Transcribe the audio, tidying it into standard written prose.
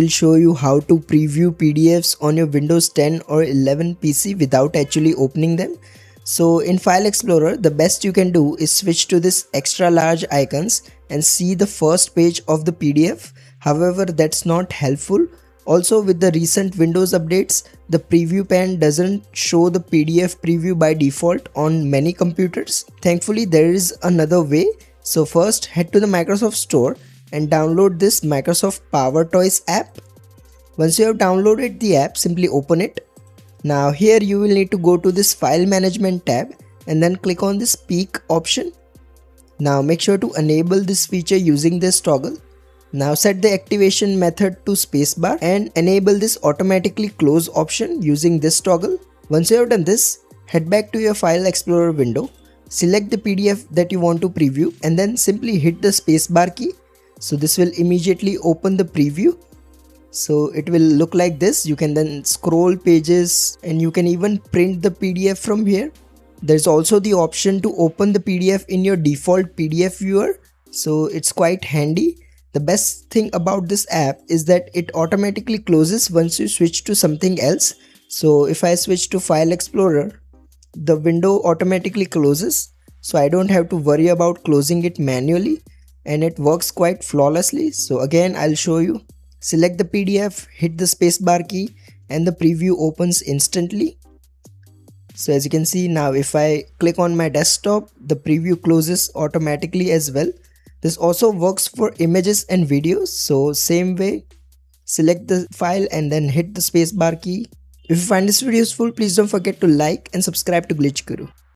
will show you how to preview PDFs on your Windows 10 or 11 PC without actually opening them. So in File Explorer, the best you can do is switch to this extra large icons and see the first page of the PDF. However, that's not helpful. Also, with the recent Windows updates, the preview pane doesn't show the PDF preview by default on many computers. Thankfully, there is another way. So first, head to the Microsoft Store and download this Microsoft Power Toys app. Once you have downloaded the app, simply open it. Now here you will need to go to this File Management tab and then click on this Peek option. Now make sure to enable this feature using this toggle. Now set the activation method to spacebar and enable this automatically close option using this toggle. Once you have done this, head back to your File Explorer window, select the PDF that you want to preview and then simply hit the spacebar key. So this will immediately open the preview. So it will look like this. You can then scroll pages and you can even print the PDF from here. There's also the option to open the PDF in your default PDF viewer. So it's quite handy. The best thing about this app is that it automatically closes once you switch to something else. So if I switch to File Explorer, the window automatically closes. So I don't have to worry about closing it manually. And it works quite flawlessly. So again, I'll show you. Select the PDF, hit the spacebar key and the preview opens instantly. So as you can see now, if I click on my desktop, the preview closes automatically as well. This also works for images and videos. So same way, select the file and then hit the spacebar key. If you find this video useful, please don't forget to like and subscribe to Glitch Guru.